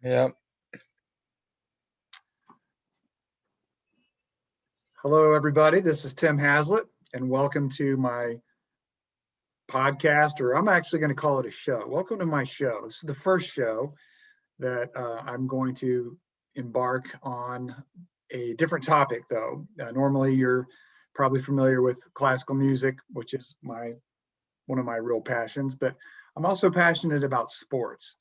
Yep. Hello, everybody. This is Tim Haslett, and welcome to my podcast, or I'm actually going to call it a show. Welcome to my show. This is the first show that I'm going to embark on a different topic, though. Normally, you're probably familiar with classical music, which is one of my real passions, but I'm also passionate about sports.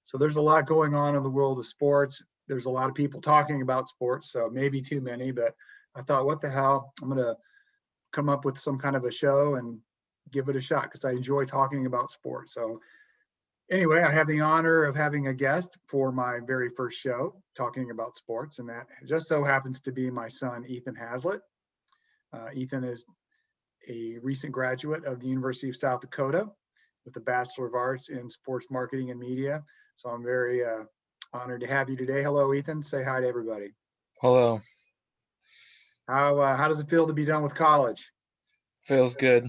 So there's a lot going on in the world of sports. There's a lot of people talking about sports, so maybe too many, but I thought, what the hell? I'm going to come up with some kind of a show and give it a shot because I enjoy talking about sports. So anyway, I have the honor of having a guest for my very first show talking about sports, and that just so happens to be my son, Ethan Haslett. Ethan is a recent graduate of the University of South Dakota with a Bachelor of Arts in Sports Marketing and Media. So I'm very honored to have you today. Hello, Ethan. Say hi to everybody. Hello. How does it feel to be done with college? Feels good.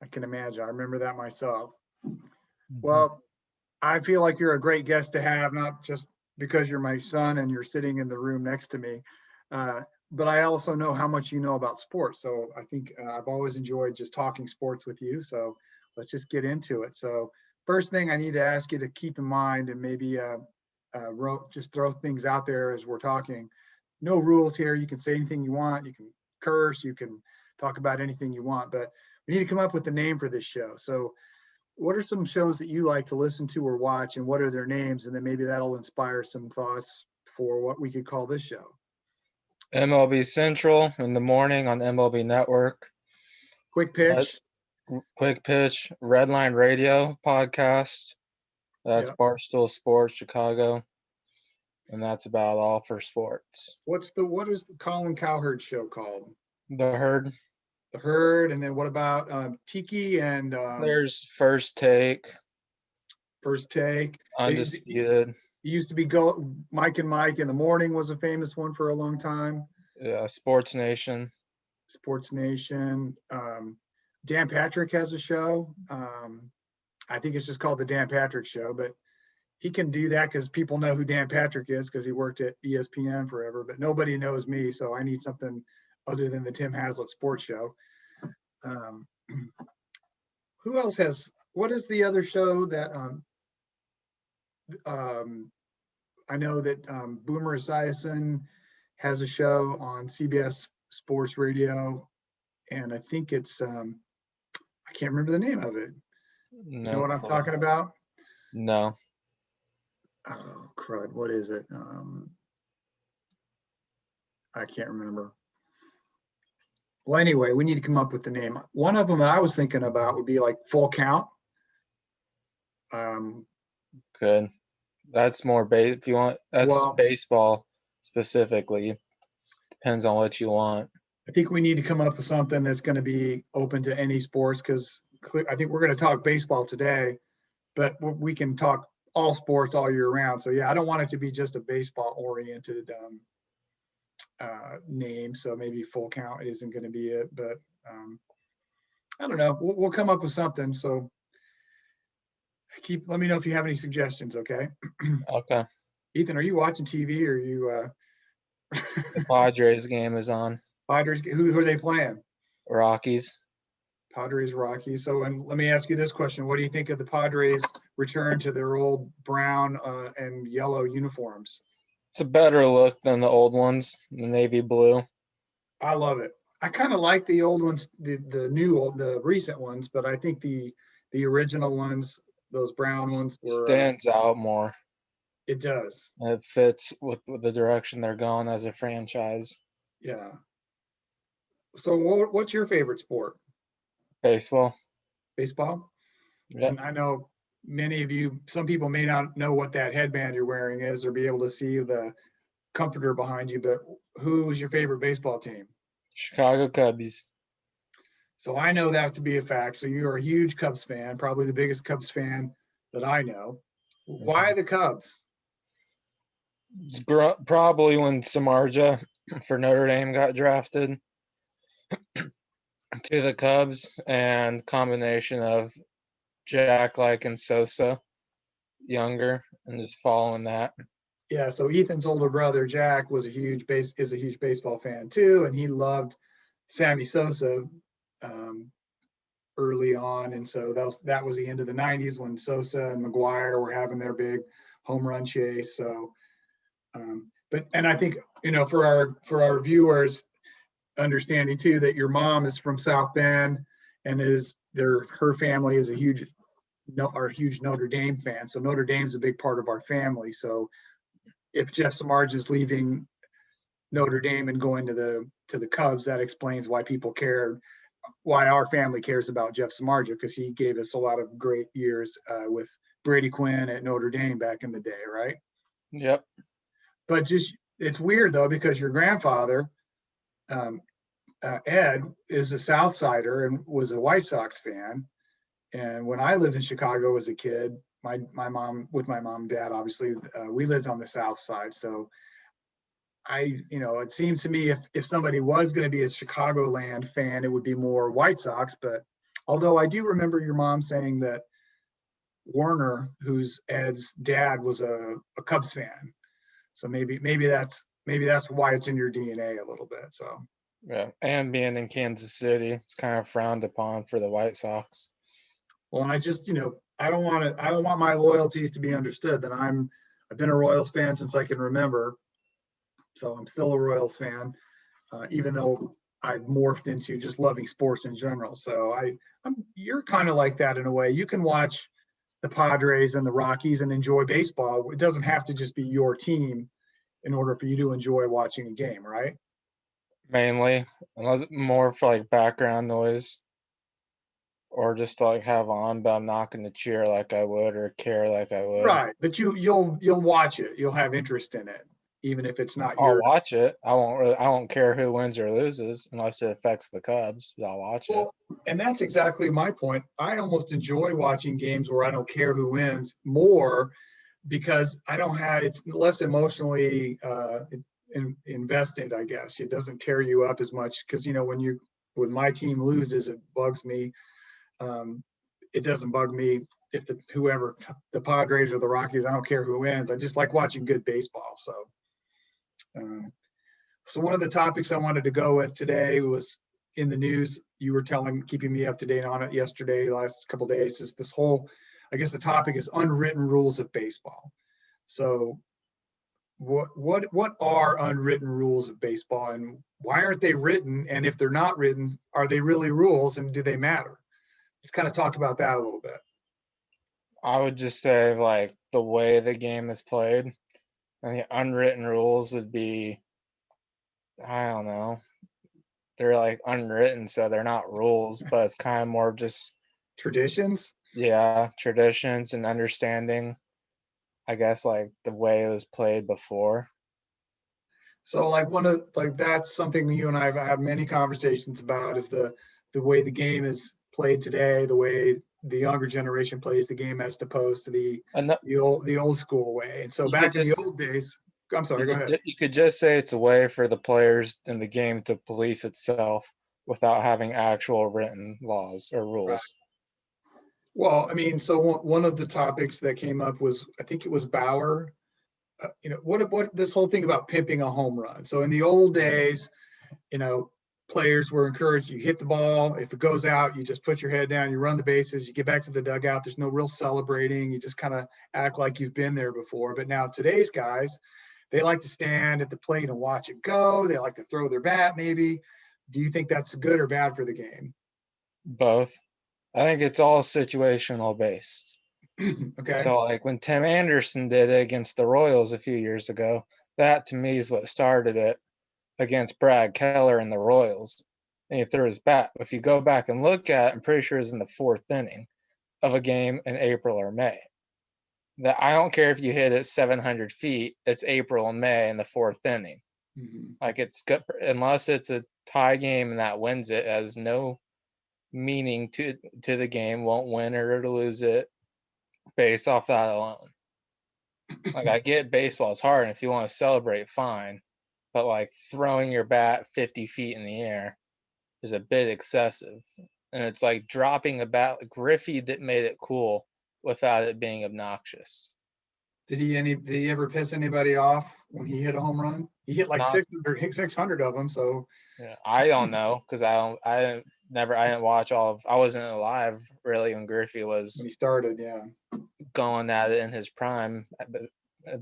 I can imagine. I remember that myself. Well, I feel like you're a great guest to have, not just because you're my son and you're sitting in the room next to me, but I also know how much you know about sports. So I think I've always enjoyed just talking sports with you. So let's just get into it. So first thing I need to ask you to keep in mind, and maybe just throw things out there as we're talking. No rules here. You can say anything you want. You can curse. You can talk about anything you want. But we need to come up with a name for this show. So what are some shows that you like to listen to or watch, and what are their names? And then maybe that'll inspire some thoughts for what we could call this show. MLB Central in the morning on MLB Network. Quick pitch. Quick Pitch, Redline Radio podcast. That's Yep. Barstool Sports Chicago. And that's about all for sports. What is the Colin Cowherd show called? The Herd. The Herd. And then what about Tiki and There's First Take. First Take. Undisputed. It used to be Mike and Mike in the morning was a famous one for a long time. Yeah, Sports Nation. Sports Nation. Dan Patrick has a show. I think it's just called the Dan Patrick Show, but he can do that because people know who Dan Patrick is because he worked at ESPN forever, but nobody knows me. So I need something other than the Tim Haslett Sports Show. Who else what is the other show that I know that Boomer Esiason has a show on CBS Sports Radio, and I think it's I can't remember the name of it. No. You know what I'm talking about? No. Oh crud! What is it? I can't remember. Well, anyway, we need to come up with the name. One of them I was thinking about would be like Full Count. Good. That's more if you want. That's baseball specifically. Depends on what you want. I think we need to come up with something that's going to be open to any sports because I think we're going to talk baseball today, but we can talk all sports all year round. So yeah, I don't want it to be just a baseball oriented name. So maybe Full Count isn't going to be it, but I don't know. We'll come up with something. So let me know if you have any suggestions. Okay. Okay. Ethan, are you watching TV or are you? The Padres game is on. Padres. Who are they playing? Rockies. Padres, Rockies. So, and let me ask you this question: what do you think of the Padres' return to their old brown and yellow uniforms? It's a better look than the old ones, the navy blue. I love it. I kind of like the old ones, the recent ones, but I think the original ones, those brown ones, stands out more. It does. It fits with the direction they're going as a franchise. Yeah. So, what's your favorite sport? Baseball. Baseball? Yeah. And I know many of you, some people may not know what that headband you're wearing is or be able to see the comforter behind you, but who's your favorite baseball team? Chicago Cubbies. So I know that to be a fact. So you're a huge Cubs fan, probably the biggest Cubs fan that I know. Why the Cubs? It's probably when Samardzija for Notre Dame got drafted to the Cubs, and combination of Jack Like and Sosa. younger and just following that. Yeah, so Ethan's older brother Jack is a huge baseball fan too, and he loved Sammy Sosa early on, and so that was the end of the '90s when Sosa and McGwire were having their big home run chase. So, and I think for our viewers, understanding too that your mom is from South Bend and her family is a huge Notre Dame fan. So Notre Dame's a big part of our family. So if Jeff Samardzija is leaving Notre Dame and going to the Cubs, that explains why people care, why our family cares about Jeff Samardzija, because he gave us a lot of great years with Brady Quinn at Notre Dame back in the day, right? Yep. But it's weird though, because your grandfather, Ed, is a South Sider and was a White Sox fan. And when I lived in Chicago as a kid, my mom and dad, obviously, we lived on the South Side. So it seems to me if somebody was going to be a Chicagoland fan, it would be more White Sox. But although I do remember your mom saying that Warner, who's Ed's dad, was a Cubs fan. So maybe that's why it's in your DNA a little bit. So yeah, and being in Kansas City, it's kind of frowned upon for the White Sox. Well, and I just I don't want my loyalties to be understood that I've been a Royals fan since I can remember. So I'm still a Royals fan, even though I've morphed into just loving sports in general. So you're kind of like that in a way. You can watch the Padres and the Rockies and enjoy baseball. It doesn't have to just be your team in order for you to enjoy watching a game, right? Mainly, unless more for like background noise, or just to like have on, but I'm not going to cheer like I would or care like I would. Right, but you'll watch it. You'll have interest in it, even if it's not I'll watch it. I won't care who wins or loses unless it affects the Cubs. I'll watch it. And that's exactly my point. I almost enjoy watching games where I don't care who wins more because it's less emotionally invested, I guess. It doesn't tear you up as much because, when my team loses, it bugs me. It doesn't bug me if the Padres or the Rockies, I don't care who wins. I just like watching good baseball. So one of the topics I wanted to go with today was in the news. You were keeping me up to date on it yesterday, the last couple of days, is this whole, I guess the topic is unwritten rules of baseball. So what are unwritten rules of baseball and why aren't they written? And if they're not written, are they really rules and do they matter? Let's kind of talk about that a little bit. I would just say like the way the game is played and the unwritten rules would be, I don't know. They're like unwritten, so they're not rules, but it's kind of more of just traditions. Yeah, traditions and understanding, I guess, like the way it was played before. So that's something you and I have had many conversations about is the way the game is played today, the way the younger generation plays the game as opposed to the old school way. And so back in the old days, I'm sorry, go ahead. You could just say it's a way for the players in the game to police itself without having actual written laws or rules. Right. Well, I mean, so one of the topics that came up was, I think it was Bauer, what this whole thing about pimping a home run. So in the old days, players were encouraged, you hit the ball, if it goes out, you just put your head down, you run the bases, you get back to the dugout, there's no real celebrating, you just kind of act like you've been there before. But now today's guys, they like to stand at the plate and watch it go, they like to throw their bat maybe. Do you think that's good or bad for the game? Both. I think it's all situational based. Okay. So like when Tim Anderson did it against the Royals a few years ago, that to me is what started it against Brad Keller and the Royals. And he threw his bat. If you go back and look at, I'm pretty sure it's in the fourth inning of a game in April or May. That I don't care if you hit it 700 feet, it's April and May in the fourth inning. Mm-hmm. Like it's good, unless it's a tie game and that wins it, has no meaning to the game, won't win or lose it based off that alone. Like I get baseball is hard, and if you want to celebrate, fine. But like throwing your bat 50 feet in the air is a bit excessive. And it's like dropping a bat. Griffey made it cool without it being obnoxious. Did he ever piss anybody off when he hit a home run? He hit like Not 600 of them. So Yeah, I don't know because I didn't watch I wasn't alive really when Griffey when was he started, yeah. going at it in his prime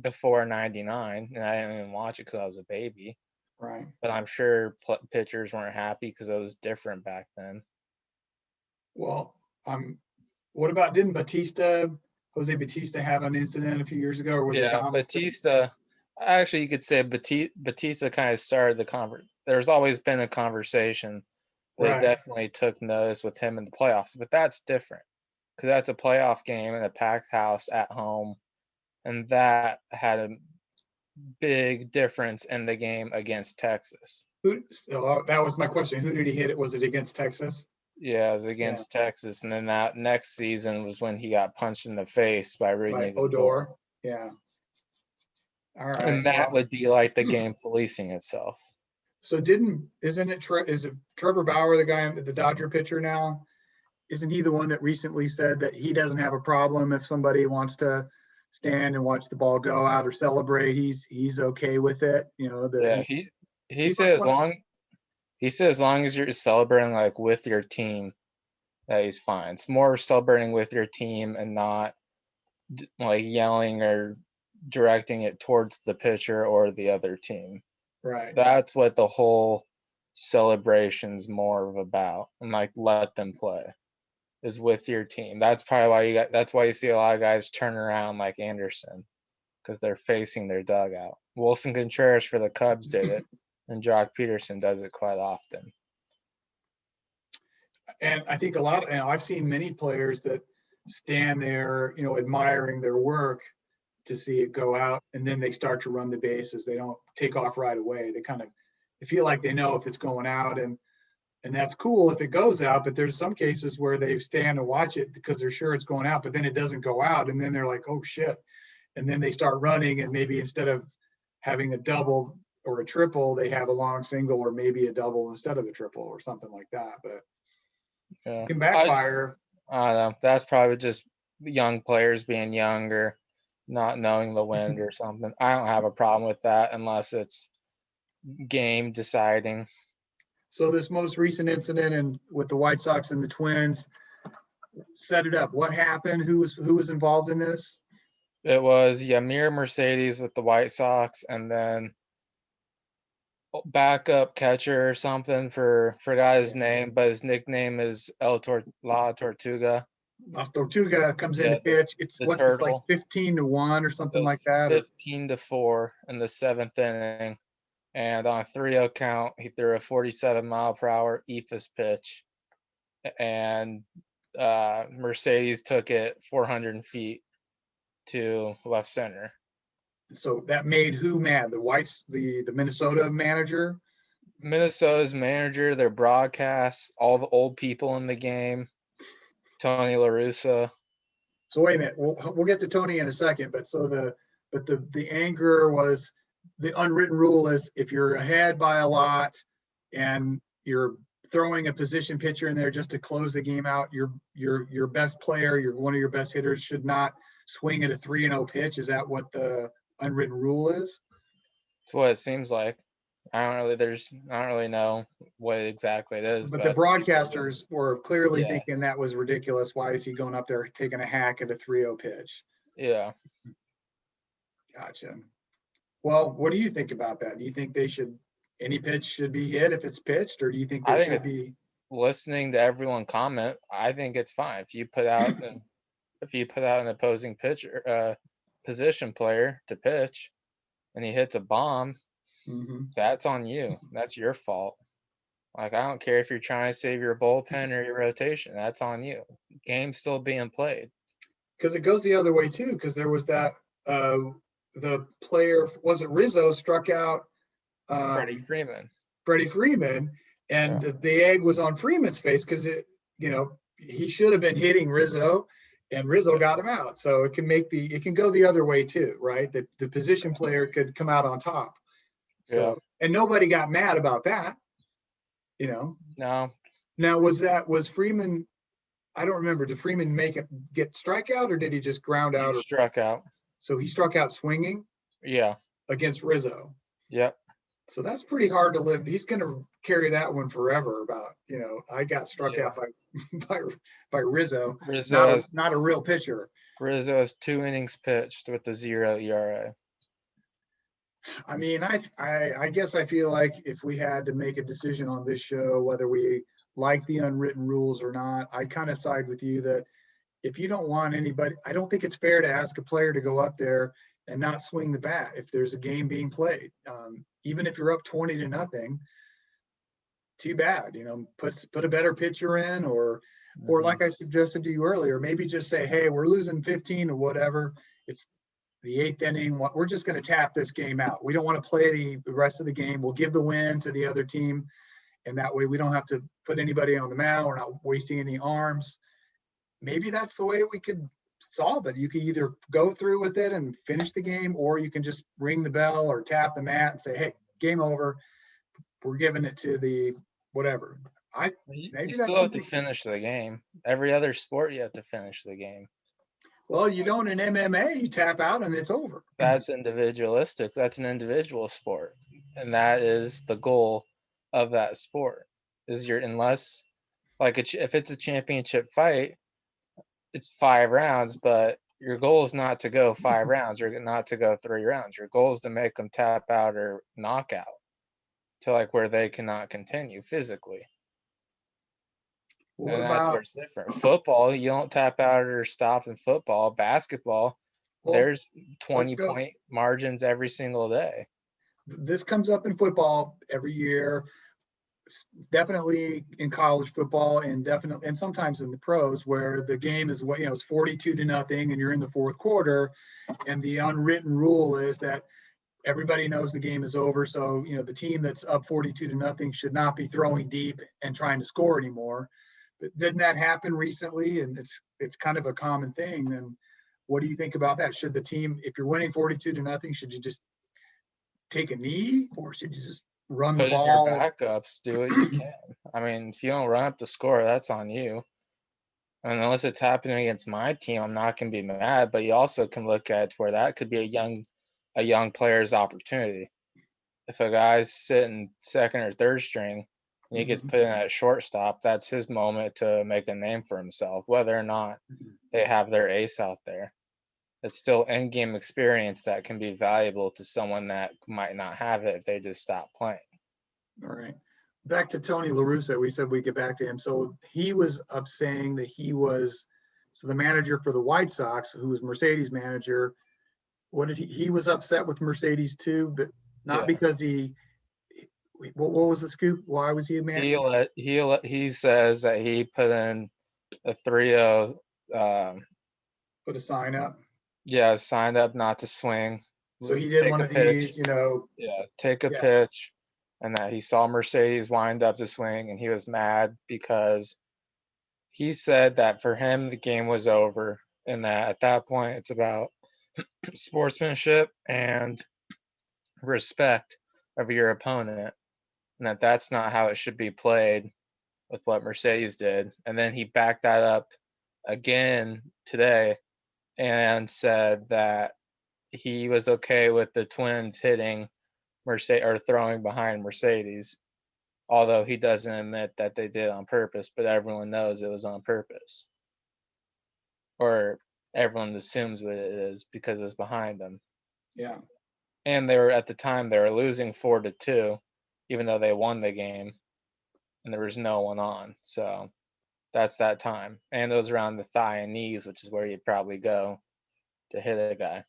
before '99, and I didn't even watch it because I was a baby. Right. But I'm sure pitchers weren't happy because it was different back then. Well, what about, didn't Jose Batista have an incident a few years ago, or was it Yeah, Donaldson? Batista. Actually, you could say Batista kind of started the There's always been a conversation. They Right. definitely took notice with him in the playoffs, but that's different because that's a playoff game in a packed house at home, and that had a big difference in the game against Texas. That was my question. Who did he hit? Was it against Texas? Yeah, it was against Texas, and then that next season was when he got punched in the face by Rudy Odor. Odor. Yeah. All right. And that Well, would be like the game policing itself. so is it Trevor Bauer, the guy, the Dodger pitcher now? Isn't he the one that recently said that he doesn't have a problem if somebody wants to stand and watch the ball go out or celebrate? He's okay with it. Yeah, he said as long as you're celebrating like with your team, that he's fine. It's more celebrating with your team and not like yelling or directing it towards the pitcher or the other team. Right. That's what the whole celebration's more of about, and like let them play is with your team. That's probably why that's why you see a lot of guys turn around like Anderson because they're facing their dugout. Wilson Contreras for the Cubs did it, and Jock Peterson does it quite often. And I think I've seen many players that stand there, admiring their work to see it go out, and then they start to run the bases. They don't take off right away. They feel like they know if it's going out, and that's cool if it goes out. But there's some cases where they stand and watch it because they're sure it's going out, but then it doesn't go out, and then they're like, oh shit, and then they start running, and maybe instead of having a double or a triple, they have a long single or maybe a double instead of a triple or something like that. But Yeah, it can backfire. I don't know. That's probably just young players being younger, not knowing the wind or something. I don't have a problem with that unless it's game deciding. So this most recent incident and with the White Sox and the Twins, set it up. What happened? Who was involved in this? It was Yamir Mercedes with the White Sox, and then backup catcher or something forgot his name, but his nickname is La Tortuga. Las Tortuga comes in to pitch. It's like 15-1 or something like that. 15-4 in the 7th inning. And on a 3-0 count, he threw a 47-mile-per-hour eephus pitch. And Mercedes took it 400 feet to left center. So that made who mad? The Minnesota manager? Minnesota's manager, their broadcast, all the old people in the game, Tony La Russa. So wait a minute, we'll get to Tony in a second, but the anger was, the unwritten rule is if you're ahead by a lot and you're throwing a position pitcher in there just to close the game out, your best player, one of your best hitters should not swing at a 3-0 pitch. Is that what the unwritten rule is? That's what it seems like. I don't really know what exactly it is. But the broadcasters were clearly thinking that was ridiculous. Why is he going up there taking a hack at a 3-0 pitch? Yeah. Gotcha. Well, what do you think about that? Do you think any pitch should be hit if it's pitched, or do you think should be? Listening to everyone comment, I think it's fine. If you put out an opposing pitcher, position player to pitch, and he hits a bomb, that's on you. That's your fault. Like, I don't care if you're trying to save your bullpen or your rotation. That's on you. Game's still being played. Because it goes the other way too. Because there was that the player, was it Rizzo, struck out Freddie Freeman. And the egg was on Freeman's face because he should have been hitting Rizzo, and Rizzo got him out. So it can go the other way too, right? The position player could come out on top. So and nobody got mad about that. No. Now was Freeman? I don't remember. Did Freeman get strikeout, or did he just ground out? He struck out. So he struck out swinging Yeah. against Rizzo. Yep. So that's pretty hard to live. He's going to carry that one forever about, I got struck Yeah. out by Rizzo, Rizzo not a real pitcher. has 2 innings pitched with a 0 ERA. I mean, I guess I feel like if we had to make a decision on this show, whether we like the unwritten rules or not, I kind of side with you that if you don't want anybody, I don't think it's fair to ask a player to go up there and not swing the bat if there's a game being played. Even if you're up 20-0, too bad, put a better pitcher in, or like I suggested to you earlier, maybe just say, hey, we're losing 15 or whatever. It's the 8th inning. We're just going to tap this game out. We don't want to play the rest of the game. We'll give the win to the other team. And that way we don't have to put anybody on the mound. We're not wasting any arms. Maybe that's the way we could solve it. You could either go through with it and finish the game, or you can just ring the bell or tap the mat and say, hey, game over. We're giving it to the whatever. You still have to finish the game. Every other sport, you have to finish the game. Well, you don't in MMA. You tap out and it's over. That's individualistic. That's an individual sport, and that is the goal of that sport. Is unless like if it's a championship fight, it's 5 rounds, but your goal is not to go 5 rounds or not to go 3 rounds. Your goal is to make them tap out or knock out to like where they cannot continue physically. And that's where it's different. Football, you don't tap out or stop in football. Basketball, there's 20-point margins every single day. This comes up in football every year, definitely in college football, and sometimes in the pros, where the game is it's 42-0 and you're in the 4th quarter, and the unwritten rule is that everybody knows the game is over. So the team that's up 42-0 should not be throwing deep and trying to score anymore. But didn't that happen recently? And it's kind of a common thing. And what do you think about that? Should the team, if you're winning 42-0, should you just take a knee, or should you just run the ball? Put in your backups, do what you can. I mean, if you don't run up the score, that's on you. And unless it's happening against my team, I'm not going to be mad. But you also can look at where that could be a young player's opportunity. If a guy's sitting 2nd or 3rd string and he gets put in at shortstop, that's his moment to make a name for himself, whether or not they have their ace out there. It's still in-game experience that can be valuable to someone that might not have it if they just stop playing. All right. Back to Tony La Russa. We said we'd get back to him. So he was up saying that the manager for the White Sox, who was Mercedes manager, he was upset with Mercedes too, but not because what was the scoop? Why was he a manager? He says that he put in a 3-0. Put a sign up. Yeah, signed up not to swing. So he did one of these, Yeah, take a pitch, and that he saw Mercedes wind up to swing, and he was mad because he said that for him the game was over, and that at that point it's about sportsmanship and respect of your opponent, and that's not how it should be played with what Mercedes did. And then he backed that up again today and said that he was okay with the Twins hitting Mercedes or throwing behind Mercedes, although he doesn't admit that they did on purpose, but everyone knows it was on purpose. Or everyone assumes what it is because it's behind them. Yeah. And they were losing 4-2, even though they won the game, and there was no one on. So that's that time. And it was around the thigh and knees, which is where you'd probably go to hit a guy.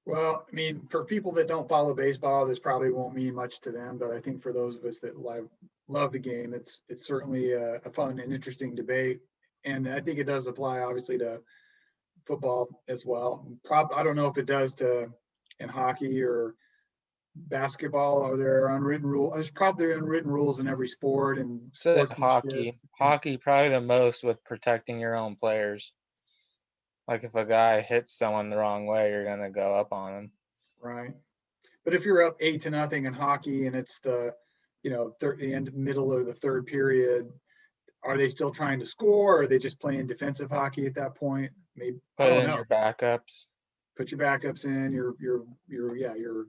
Well, I mean, for people that don't follow baseball, this probably won't mean much to them, but I think for those of us that love the game, it's certainly a fun and interesting debate. And I think it does apply, obviously, to football as well. I don't know if it does in hockey or basketball. Are there unwritten rules? There's probably unwritten rules in every sport. And hockey probably the most with protecting your own players. Like if a guy hits someone the wrong way, you're gonna go up on him. Right. But if you're up 8-0 in hockey and it's the middle of the 3rd period, are they still trying to score? Or are they just playing defensive hockey at that point? Maybe I Put don't in know. your backups, Put your backups in. the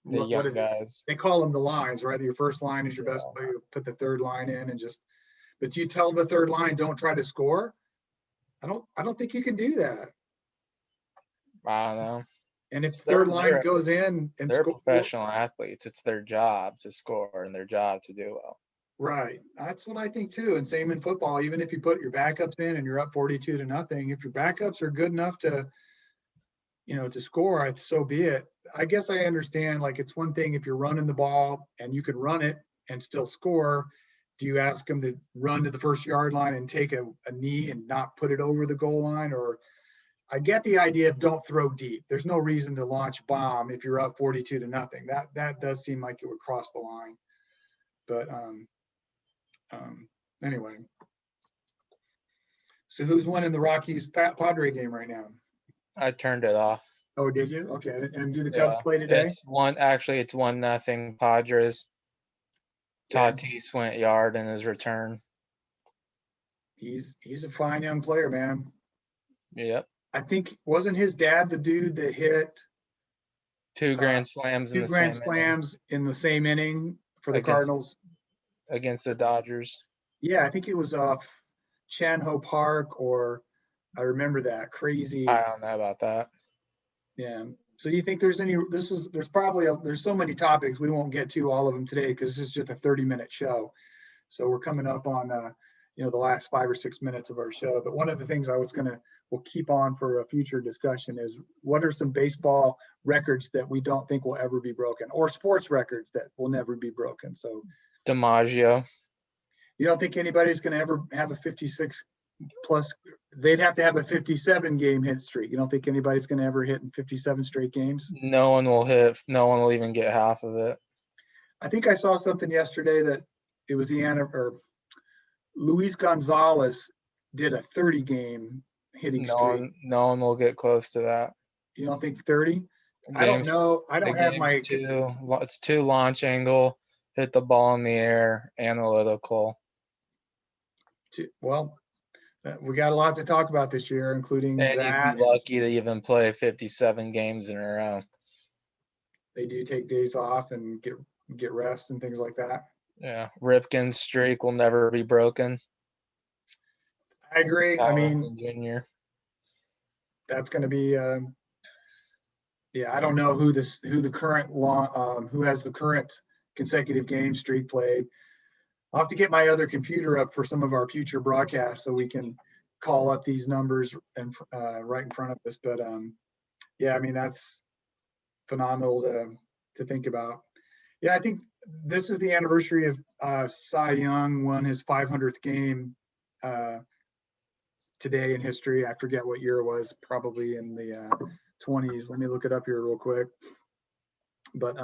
What young are guys. they call them? The lines, right? Your first line is your best player. You put the third line in and just. But you tell the third line don't try to score. I don't think you can do that. I don't know. And if third line They're- goes in and They're scores, professional athletes. It's their job to score and their job to do well. right? That's what I think too. And same in football. Even if you put your backups in and you're up 42-0, if your backups are good enough to, to score, so be it. I guess I understand. Like it's one thing if you're running the ball and you can run it and still score. Do you ask them to run to the first yard line and take a knee and not put it over the goal line? Or I get the idea of don't throw deep. There's no reason to launch bomb if you're up 42-0. That does seem like it would cross the line. But anyway. So who's winning the Rockies Padre game right now? I turned it off. Oh, did you? Okay. And do the Cubs play today? It's 1-0 Padres. Tatis went yard in his return. He's a fine young player, man. Yep. I think wasn't his dad the dude that hit two grand slams in the same inning for the Cardinals against the Dodgers? Yeah, I think it was off Chan-Ho Park, or I remember that crazy. I don't know about that. Yeah. So do you think there's there's so many topics, we won't get to all of them today because this is just a 30-minute show. So we're coming up on the last 5 or 6 minutes of our show. But one of the things we'll keep on for a future discussion is what are some baseball records that we don't think will ever be broken, or sports records that will never be broken. So DiMaggio. You don't think anybody's going to ever have a 56 plus? They'd have to have a 57 game hit streak. You don't think anybody's going to ever hit in 57 straight games? No one will hit. No one will even get half of it. I think I saw something yesterday that it was Luis Gonzalez did a 30 game hitting streak. No one will get close to that. You don't think 30? I don't know. I don't have my. It's too launch angle, hit the ball in the air, analytical. Well, we got a lot to talk about this year, including and that. You'd be lucky to even play 57 games in a row. They do take days off and get rest and things like that. Yeah, Ripken's streak will never be broken. I agree. Jr. That's going to be. I don't know who has the current consecutive game streak played. I'll have to get my other computer up for some of our future broadcasts so we can call up these numbers and right in front of us. But that's phenomenal to think about. Yeah, I think this is the anniversary of Cy Young won his 500th game today in history. I forget what year it was, probably in the 20s. Let me look it up here real quick. But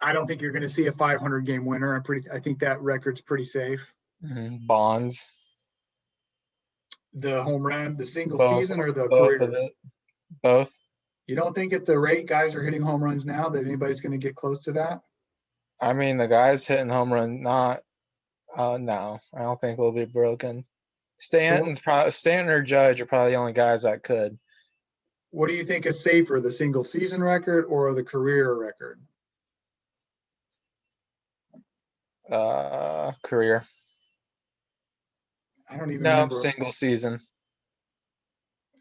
I don't think you're going to see a 500 game winner. I think that record's pretty safe. Mm-hmm. Bonds. The home run, the single season, or the both career? Of it. Both. You don't think at the rate guys are hitting home runs now that anybody's going to get close to that? I mean, the guys hitting home run, no, I don't think will be broken. Stanton or Judge are probably the only guys that could. What do you think is safer, the single season record or the career record? Career. I don't even remember. Single season.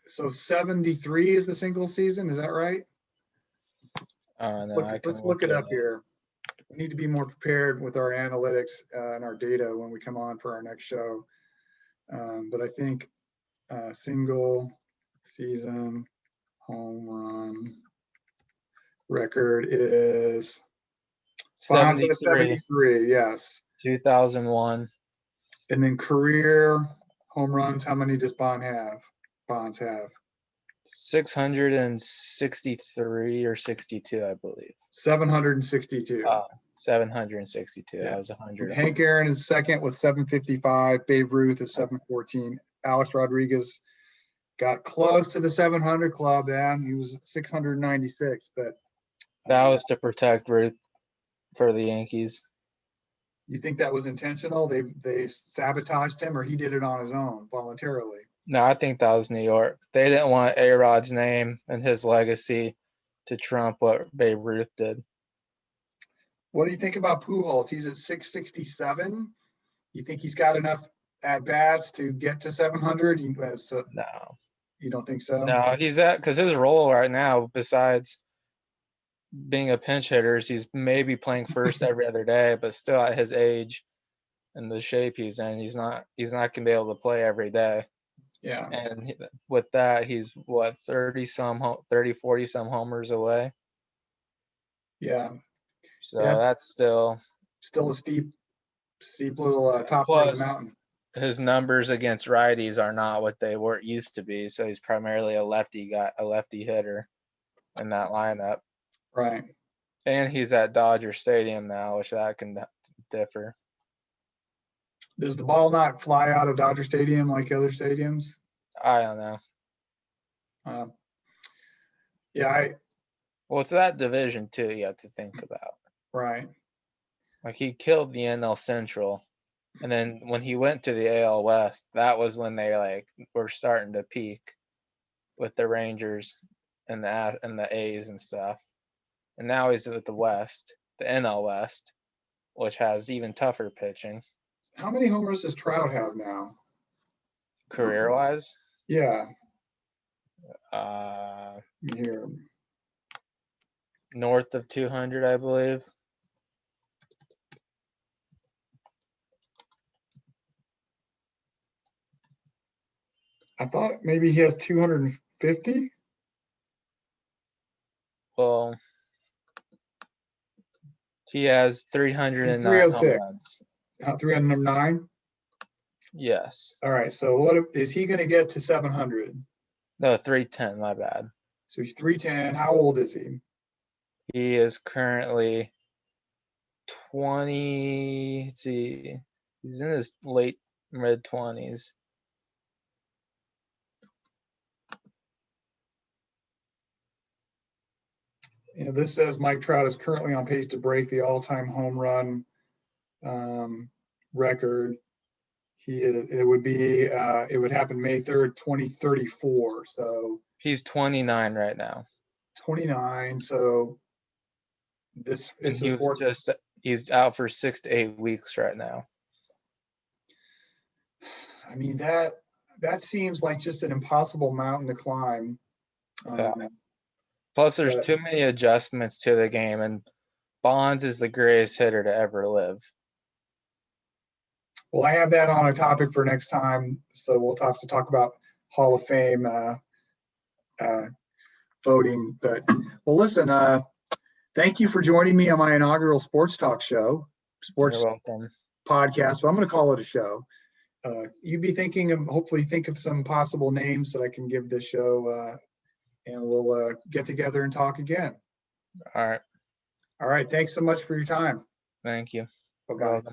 So 73 is the single season, is that right? No, let's look it up here. We need to be more prepared with our analytics and our data when we come on for our next show. But I think single season home run record is 73. Yes. 2001. And then career home runs, how many does Bonds have? 663 or 62, I believe. 762. 762. Yeah. That was 100. Hank Aaron is second with 755. Babe Ruth is 714. Alex Rodriguez got close to the 700 club, man. He was 696, but that was to protect Ruth for the Yankees. You think that was intentional? They sabotaged him, or he did it on his own voluntarily? No, I think that was New York. They didn't want A-Rod's name and his legacy to trump what Babe Ruth did. What do you think about Pujols? He's at 667. You think he's got enough at bats to get to 700? No. You don't think so? No, because his role right now, besides being a pinch hitter, he's maybe playing first every other day, but still at his age and the shape he's in, he's not gonna be able to play every day. Yeah. And with that, he's what 30, 40 some homers away. Yeah. So that's still a steep little top part of the mountain. His numbers against righties are not what they used to be. So he's primarily a lefty hitter in that lineup. Right. And he's at Dodger Stadium now, which that can differ. Does the ball not fly out of Dodger Stadium like other stadiums? I don't know. Well, it's that division too you have to think about. Right. Like he killed the NL Central. And then when he went to the AL West, that was when they were starting to peak with the Rangers and the A's and stuff. And now he's with the West, the NL West, which has even tougher pitching. How many homers does Trout have now? Career-wise? Yeah. Here. North of 200, I believe. I thought maybe he has 250. Well, he has 309 306. home runs. 309? Yes. All right. So what is he going to get to 700? No, 310, my bad. So he's 310. How old is he? He is currently 20. Let's see. He's in his late mid-20s. This says Mike Trout is currently on pace to break the all-time home run record. It would happen May 3rd, 2034. So he's 29 right now. 29. So he's out for 6 to 8 weeks right now. I mean, that seems like just an impossible mountain to climb. Plus, there's too many adjustments to the game, and Bonds is the greatest hitter to ever live. Well, I have that on a topic for next time, so we'll have to talk about Hall of Fame voting. But well, listen, thank you for joining me on my inaugural sports talk show, sports podcast. But I'm going to call it a show. You'd be hopefully think of some possible names that I can give this show, and we'll get together and talk again. All right. All right. Thanks so much for your time. Thank you. Bye-bye.